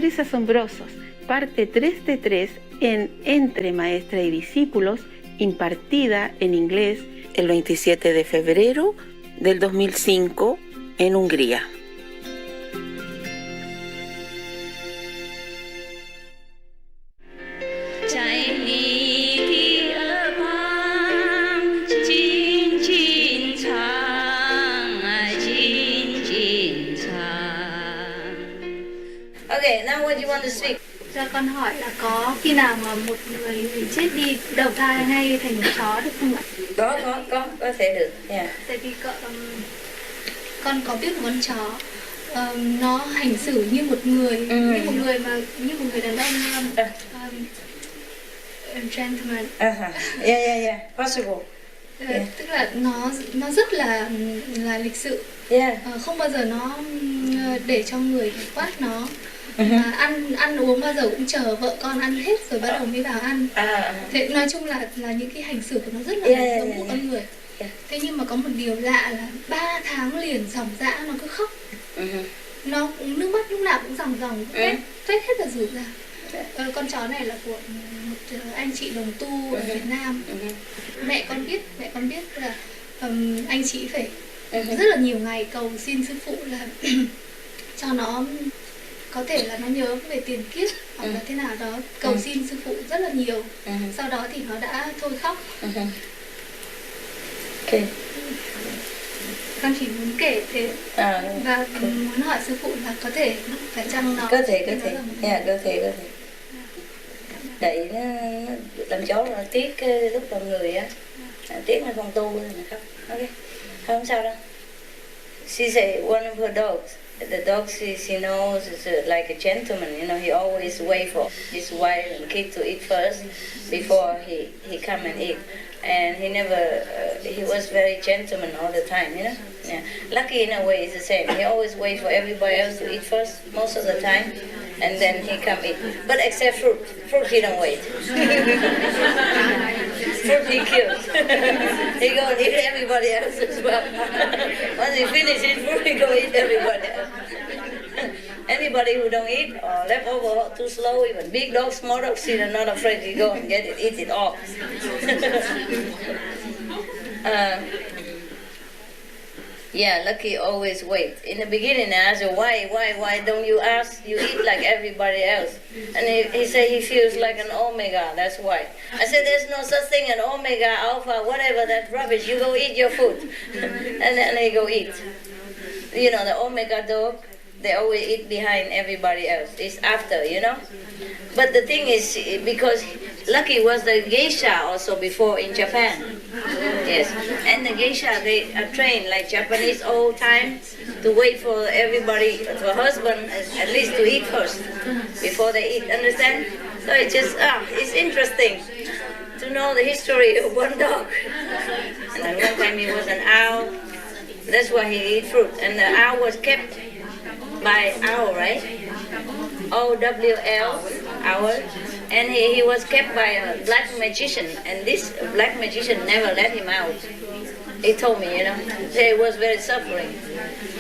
Tres Asombrosos, parte 3 de 3 en Entre Maestra y Discípulos, impartida en inglés el 27 de febrero del 2005 en Hungría. Okay, now what do you want to speak? Cho con hỏi là có khi nào mà một người bị chết đi đầu thai hay thành một chó được không ạ? Có thể được. Yeah. Tại vì con có biết một con chó, nó hành xử như một người, như một người đàn ông, gentleman. Yeah, possible. Yeah. Tức là nó rất là lịch sự. Yeah. Không bao giờ nó để cho người quát nó. Mà ăn uống bao giờ cũng chờ vợ con ăn hết rồi bắt đầu mới vào ăn. Thế nói chung là những cái hành xử của nó rất là giống một con người. Thế nhưng mà có một điều lạ là 3 tháng liền ròng rã nó cứ khóc. Nó cũng nước mắt lúc nào cũng ròng tuét hết cả rủ ra. Con chó này là của một anh chị đồng tu ở Việt Nam. Mẹ con biết là anh chị phải rất là nhiều ngày cầu xin sư phụ là cho nó có thể là nó nhớ về tiền kiếp hoặc là thế nào đó, cầu xin sư phụ rất là nhiều. Sau đó thì nó đã thôi khóc. Okay. Con chỉ muốn kể thế và muốn hỏi sư phụ là có thể phải chăng nó có thể. Đẩy nó làm chó nó tiếc lúc làm người á, tiếc nó không tu nên là khóc. Okay, không sao đâu. She said one of her dogs. The dog she knows is like a gentleman, you know. He always wait for his wife and kid to eat first before he come and eat, and he never he was very gentleman all the time, you know. Yeah. Lucky in a way is the same. He always wait for everybody else to eat first most of the time, and then he come eat. But except fruit he don't wait. Fruit he kills. He go and eat everybody else as well. Once he finishes fruit, he go eat everybody else. Anybody who don't eat or left over too slow, even big dogs, small dogs, they're not afraid to go and get it, eat it all. Yeah, Lucky always wait. In the beginning, I asked him, why don't you ask? You eat like everybody else. And he said he feels like an omega, that's why. I said, there's no such thing, an omega, alpha, whatever, that's rubbish. You go eat your food. And then they go eat. You know, the omega dog, they always eat behind everybody else. It's after, you know. But the thing is, because Lucky was the geisha also before in Japan. Yes. And the geisha, they are trained like Japanese old time to wait for everybody, for husband at least to eat first before they eat. Understand? So it's just, it's interesting to know the history of one dog. And then one time he was an owl. That's why he eat fruit. And the owl was kept by owl, right? O-W-L, owl. And he was kept by a black magician. And this black magician never let him out. He told me, you know. He was very suffering.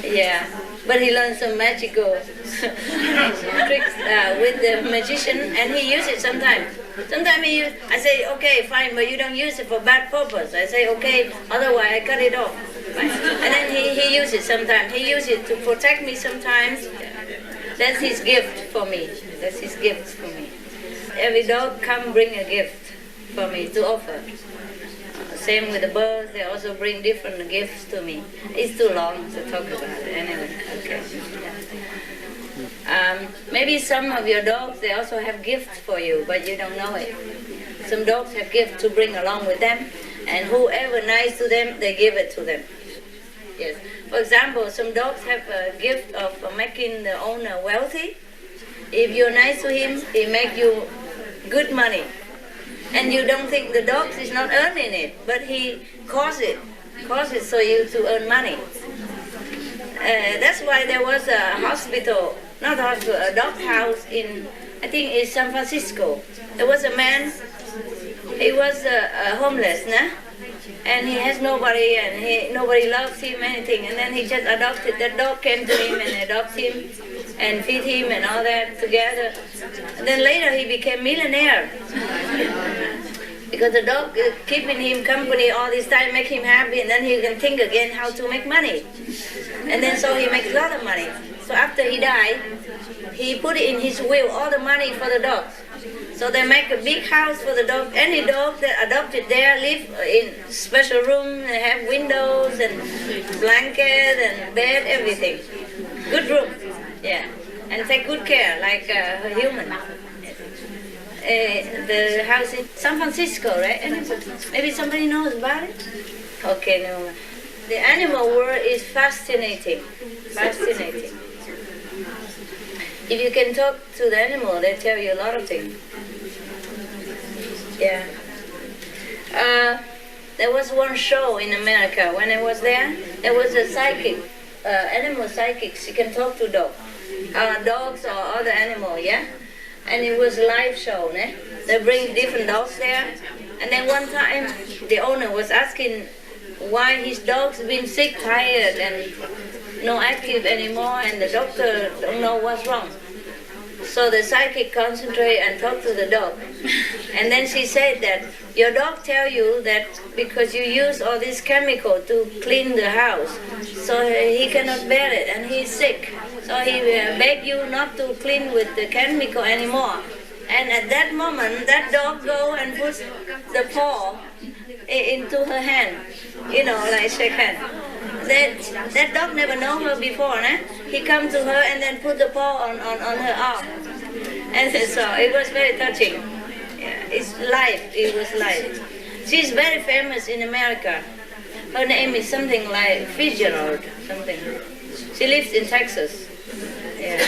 Yeah. But he learned some magical tricks with the magician, and he used it sometimes. Sometimes I say, okay, fine, but you don't use it for bad purpose. I say, okay, otherwise I cut it off. Right? And then he used it sometimes. He used it to protect me sometimes. That's his gift for me. That's his gift for me. Every dog come bring a gift for me to offer. Same with the birds, they also bring different gifts to me. It's too long to talk about it anyway. Okay. Yeah. Maybe some of your dogs, they also have gifts for you, but you don't know it. Some dogs have gifts to bring along with them, and whoever nice to them, they give it to them. Yes. For example, some dogs have a gift of making the owner wealthy. If you're nice to him, he make you good money. And you don't think the dog is not earning it, but he causes it so you to earn money. That's why there was a a dog house in, I think in San Francisco. There was a man, he was homeless, nah? And he has nobody, and nobody loves him, anything. And then he just adopted, that dog came to him and adopted him. and feed him and all that together. And then later he became millionaire. Because the dog keeping him company all this time, make him happy, and then he can think again how to make money. And then so he makes a lot of money. So after he died, he put in his will all the money for the dog. So they make a big house for the dog. Any dog that adopted there live in special room, and have windows and blanket and bed, everything. Good room, yeah. And take good care like a human. The house in San Francisco, right? Maybe somebody knows about it? Okay, no. The animal world is fascinating. Fascinating. If you can talk to the animal, they tell you a lot of things. Yeah. There was one show in America. When I was there was a psychic, animal psychic. She can talk to dogs or other animal, yeah? And it was a live show, né? They bring different dogs there. And then one time, the owner was asking why his dog's been sick, tired, and no active anymore, and the doctor don't know what's wrong. So the psychic concentrate and talk to the dog. And then she said that your dog tell you that because you use all this chemical to clean the house, so he cannot bear it and he's sick. So he beg you not to clean with the chemical anymore. And at that moment, that dog go and put the paw into her hand, like shake hand. That dog never know her before, né? He come to her and then put the paw on her arm. And so it was very touching. Yeah, it's live, it was live. She's very famous in America. Her name is something like Fitzgerald, something. She lives in Texas. Yeah.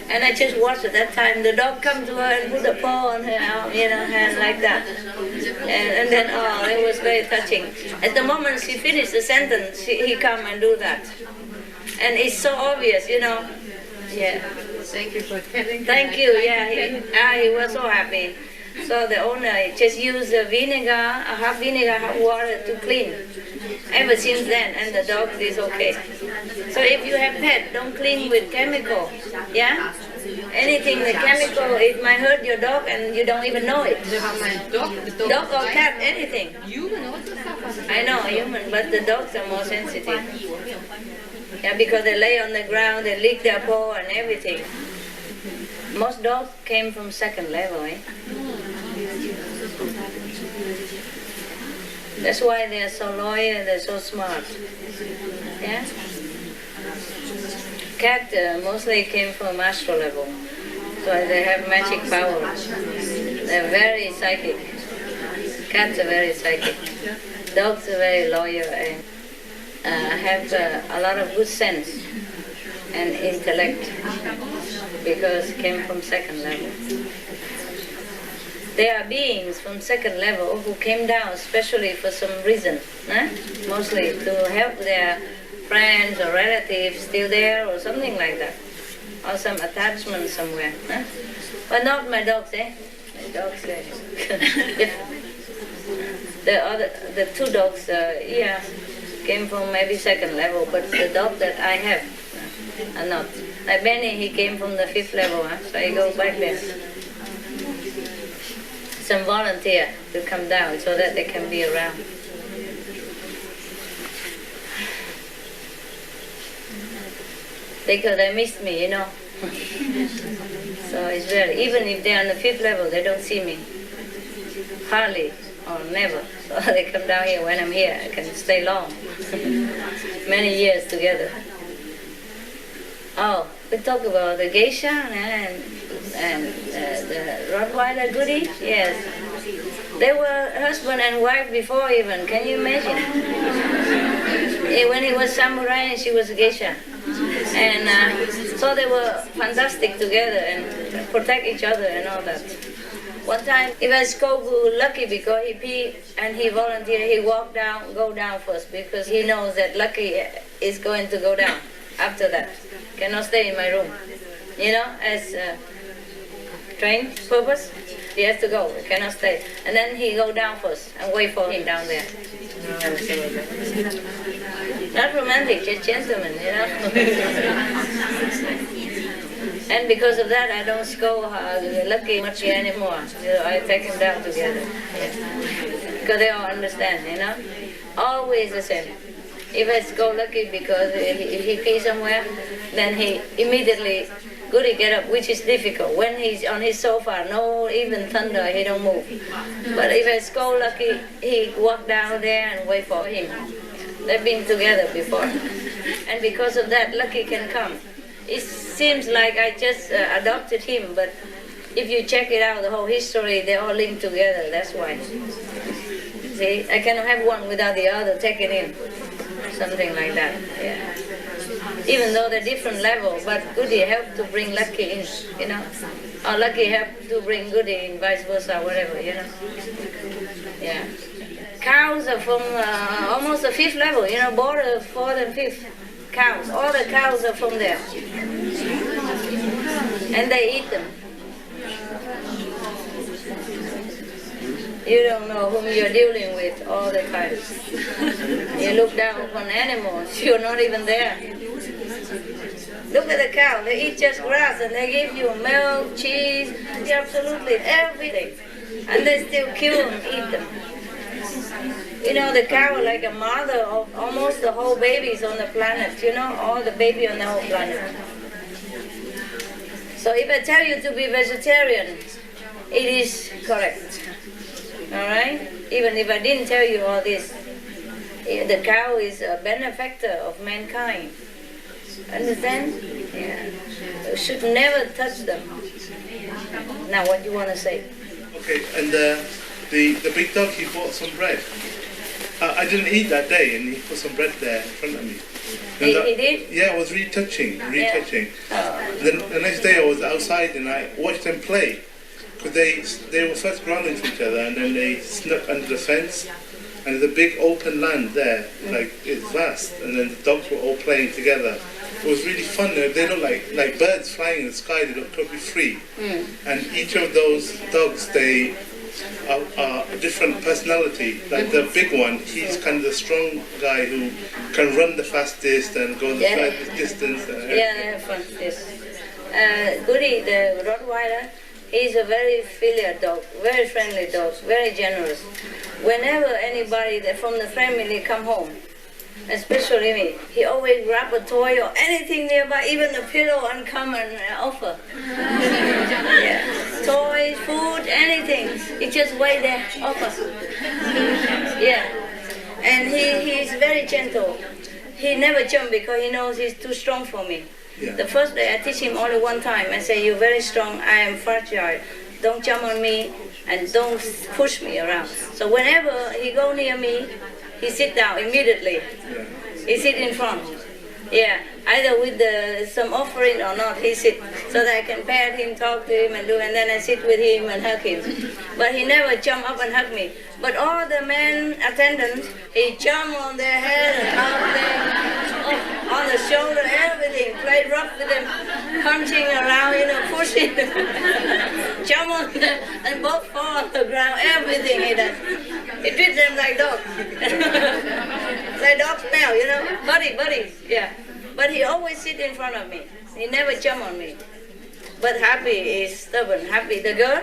And I just watched at that time. The dog come to her and put a paw on her arm, hand like that. And then, it was very touching. At the moment she finished the sentence, he come and do that. And it's so obvious, Yeah. Thank you for telling. Thank you, yeah. He was so happy. So the owner just used half vinegar, half water to clean. Ever since then, and the dog is okay. So if you have pet, don't clean with chemical, yeah? Anything the chemical, it might hurt your dog and you don't even know it. Dog or cat, anything. I know, human, but the dogs are more sensitive. Yeah, because they lay on the ground, they lick their paw and everything. Most dogs came from second level, eh? That's why they're so loyal, they're so smart. Yeah? Cat mostly came from astral level. So they have magic power. They're very psychic. Cats are very psychic. Dogs are very loyal and have a lot of good sense and intellect because came from second level. There are beings from second level who came down especially for some reason, mostly to help their friends or relatives still there or something like that, or some attachment somewhere. But not my dogs, eh? My dogs, the two dogs, came from maybe second level, but the dog that I have are not. Like Benny, he came from the 5th level, so I go back there. Some volunteer to come down so that they can be around. Because they missed me, So it's very, even if they're on the 5th level, they don't see me. Hardly or never. So they come down here when I'm here. I can stay long. Many years together. Oh, we talk about the geisha and the Rottweiler goodie. Yes. They were husband and wife before even. Can you imagine? When he was samurai and she was a geisha. And so they were fantastic together and protect each other and all that. One time, it was Kogu lucky because he pee and he volunteered. He go down first because he knows that Lucky is going to go down after that. Cannot stay in my room. As train purpose, he has to go. He cannot stay. And then he go down first and wait for him down there. Not romantic, just gentleman, And because of that, I don't scold Lucky much anymore. I take him down together. Because they all understand, Always the same. If I scold Lucky because he pees somewhere, then he immediately Goody get up, which is difficult. When he's on his sofa, no even thunder, he don't move. But if I scold Lucky, he walk down there and wait for him. They've been together before. And because of that, Lucky can come. It seems like I just adopted him, but if you check it out, the whole history, they're all linked together, that's why. See, I cannot have one without the other taken in. Something like that, yeah. Even though they're different levels, but Goody helped to bring Lucky in, Or Lucky helped to bring Goody in, vice versa, whatever, Yeah. Cows are from almost the 5th level, border 4th and 5th. Cows, all the cows are from there. And they eat them. You don't know whom you're dealing with all the time. You look down upon animals, you're not even there. Look at the cow, they eat just grass and they give you milk, cheese, absolutely everything. And they still kill them, eat them. The cow like a mother of almost the whole babies on the planet, all the baby on the whole planet. So if I tell you to be vegetarian, it is correct. Alright? Even if I didn't tell you all this, the cow is a benefactor of mankind. Understand? Yeah. You should never touch them. Now what do you want to say? Okay, and the big dog, he bought some bread. I didn't eat that day, and he put some bread there in front of me. He did? Yeah, it was really touching, really touching. Oh. Then the next day I was outside and I watched them play. Because they were first grounding to each other and then they snuck under the fence. And there's a big open land there, like it's vast. And then the dogs were all playing together. It was really fun. They look like birds flying in the sky. They look totally free. And each of those dogs, they are a different personality. Like the big one, he's kind of the strong guy who can run the fastest and go the furthest distance. Yeah, they have fun. Yes. Goody, the Rottweiler, he's a very filial dog, very friendly dog, very generous. Whenever anybody from the family come home, especially me, he always grab a toy or anything nearby, even a pillow, and come and offer. Yeah. Toys, food, anything. He just wait there, offer. Yeah. And he's very gentle. He never jump because he knows he's too strong for me. Yeah. The first day I teach him only one time. I say, you're very strong, I am fragile. Don't jump on me and don't push me around. So whenever he go near me, he sit down immediately. Yeah. He sit in front. Yeah, either with some offering or not, he sit. So that I can pet him, talk to him and then I sit with him and hug him. But he never jump up and hug me. But all the men attendants, he jump on their head and hug them, on the shoulder, everything. Play rough with them, punching around, pushing. Jump on them and both fall on the ground, everything he does. He treats them like dogs. Like dog smell, buddies, yeah. But he always sit in front of me. He never jump on me. But Happy is stubborn. Happy, the girl,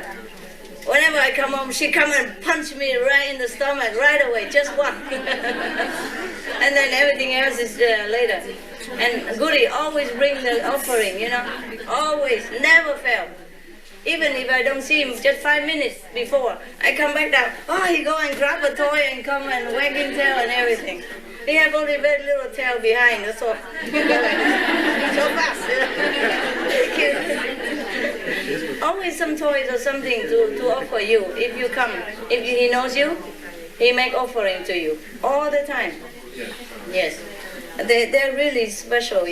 whenever I come home, she come and punch me right in the stomach right away, just one. And then everything else is later. And Goody always bring the offering, always, never fail. Even if I don't see him just 5 minutes before, I come back down, he go and grab a toy and come and wagging tail and everything. He have only very little tail behind, that's all. So fast. Always some toys or something to offer you if you come. If he knows you, he make offering to you all the time. Yeah. Yes. They're really special,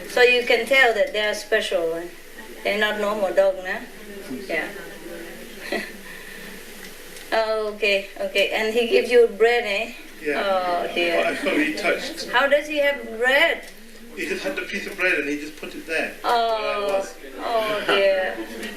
So you can tell that they're special. They're not normal dog, nah? Yeah. Okay. And he gives you bread, eh? Yeah. Oh dear. I felt really touched. How does he have bread? He just had a piece of bread and he just put it there. Oh dear.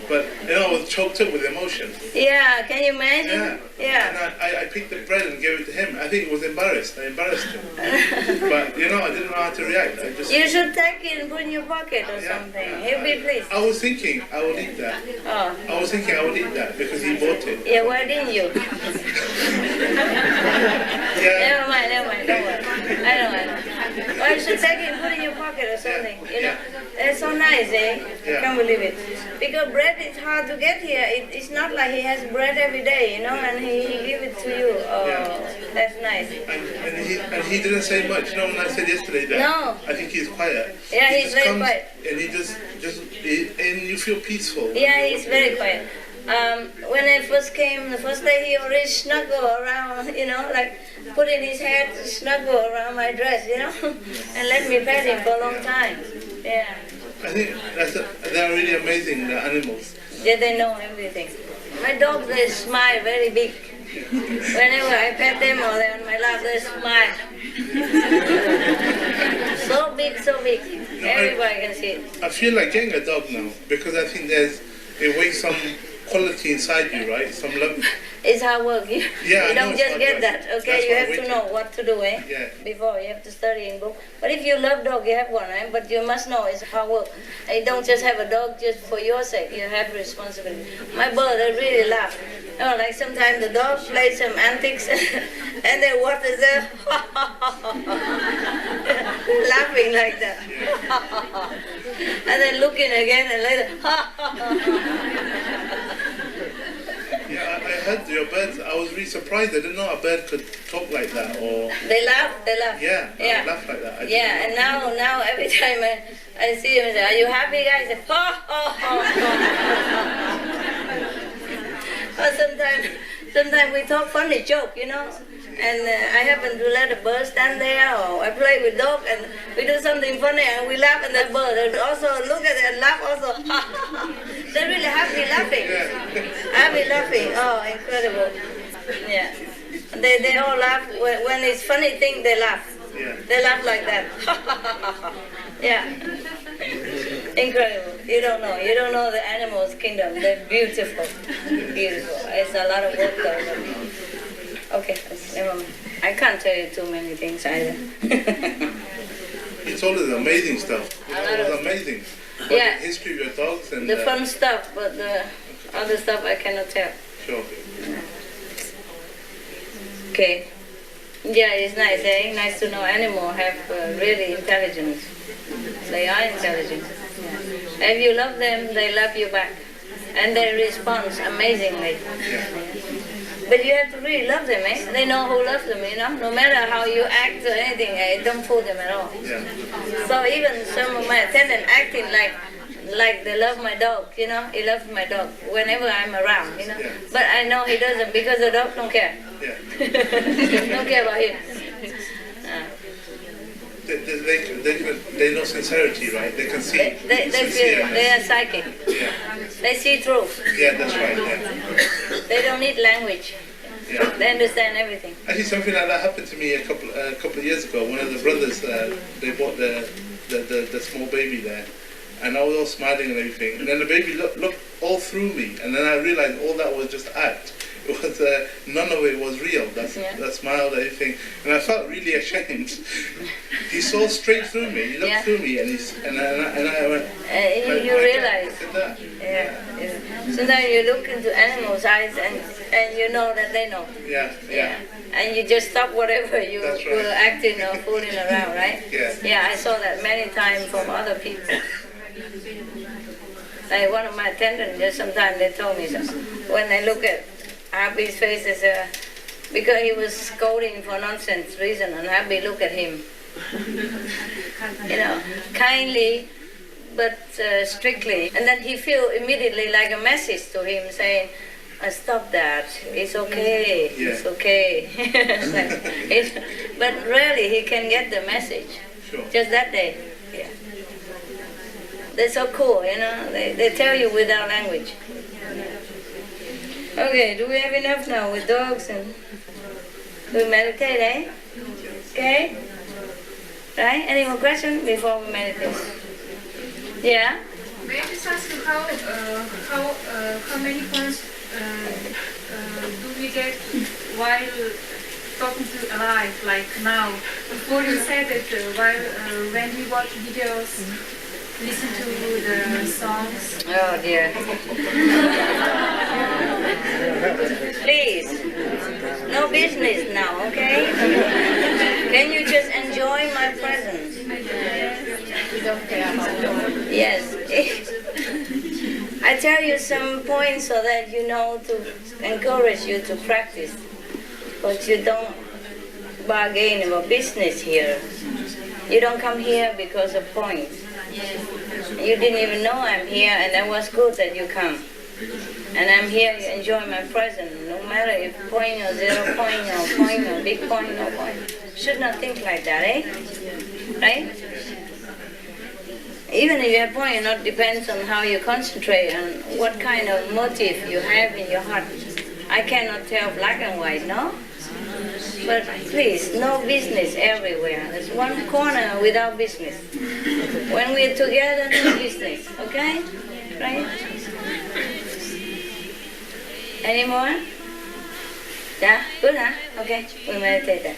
But I was choked up with emotion. Yeah, can you imagine? Yeah. And I picked the bread and gave it to him. I think he was embarrassed. I embarrassed him. But I didn't know how to react. You should take it and put in your pocket or something. He'll be pleased. I was thinking I would eat that. Oh. I was thinking I would eat that because he bought it. Yeah, why didn't you? Never mind, don't worry. I don't know. Well, you should take it and put it in your pocket or something. It's so nice, eh? I can't believe it. Because bread is hard to get here. It's not like he has bread every day, and he give it to you. Oh, that's nice. And he didn't say much. When I said yesterday that I think he's quiet. Yeah, he's very quiet. And he just and you feel peaceful. Yeah, he's very quiet. When I first came, the first day he already snuggled around, like putting his head snuggle around my dress, and let me pet him for a long time. Yeah. I think they're really amazing, the animals. Yeah, they know everything. My dogs, they smile very big. Whenever I pet them or they're on my lap, they smile. So big, so big. Everybody can see it. I feel like getting a dog now because I think it wakes some quality inside you, right? Some love. It's hard work. You don't just get that, okay? You have to know what to do, eh? Yeah. Before, you have to study in book. But if you love dog, you have one, eh? But you must know it's hard work. And you don't just have a dog just for your sake. You have responsibility. My bird, they really laugh. Like sometimes the dog plays some antics and then what is there? Laughing like that. And then looking again and later. Yeah, I heard your birds. I was really surprised. I didn't know a bird could talk like that. Or they laugh. Yeah, they laugh like that. Yeah, and now every time I see him, I say, "Are you happy, guys?" Say, ha ha ha. Or sometimes we talk funny joke, and I happen to let a bird stand there, or I play with dog, and we do something funny, and we laugh, and the bird also look at it and laugh also. They're really happy laughing. Happy laughing. Oh, incredible. Yeah. They all laugh. When it's funny thing, they laugh. Yeah. They laugh like that. Yeah. Incredible. You don't know. You don't know the animals' kingdom. They're beautiful. Beautiful. It's a lot of work though. Okay, never mind. I can't tell you too many things either. You told us amazing stuff. It was amazing. But yeah. The history of your dogs and the fun stuff, but the other stuff I cannot tell. Sure. Okay. Yeah, it's nice, eh? Nice to know animals have really intelligence. They are intelligent. If you love them, they love you back. And they respond amazingly. But you have to really love them, eh? They know who loves them, No matter how you act or anything, it don't fool them at all. Yeah. So even some of my attendants acting like they love my dog, He loves my dog whenever I'm around, Yeah. But I know he doesn't because the dog don't care. Yeah. Don't care about him. They know sincerity, right? They can see. They feel it. They are psychic. Yeah. They see truth. Yeah, that's right. Yeah. They don't need language. Yeah. They understand everything. Actually, something like that happened to me a couple of years ago. One of the brothers, they bought the small baby there, and I was all smiling and everything. And then the baby looked all through me, and then I realized all that was just act. It was none of it was real. That smile, everything, and I felt really ashamed. He saw straight through me. He looked through me, and I went. You realize. Yeah. Sometimes you look into animals' eyes, and you know that they know. Yeah. And you just stop whatever you That's right. were acting or fooling around, right? Yeah. Yeah, I saw that many times from other people. Like one of my attendants, just sometimes they told me so. When they look at Abby's face, they say, because he was scolding for nonsense reason, and Abby look at him. Kindly, but strictly. And then he feel immediately like a message to him saying, stop that, it's okay, it's okay. But really he can get the message. Sure. Just that day. Yeah. They're so cool, they tell you without language. Okay, do we have enough now with dogs and we meditate, eh? Okay? Right? Any more questions before we meditate? Yeah? May I just ask you how many points do we get while talking to alive, like now? Before you said it, while when we watch videos, listen to the songs. Oh dear. Please, no business now, okay? Can you just enjoy my presence? Yes. I tell you some points so that you know to encourage you to practice. But you don't bargain about business here. You don't come here because of points. You didn't even know I'm here, and that was good that you come. And I'm here to enjoy my presence, no matter if point or 0 point or point or big point or point. Should not think like that, eh? Right? Even if you have point, it not depends on how you concentrate and what kind of motive you have in your heart. I cannot tell black and white, no? But please, no business everywhere. There's one corner without business. When we're together, no business, okay? Right? Any more? Yeah? Good, huh? Okay, we meditate then.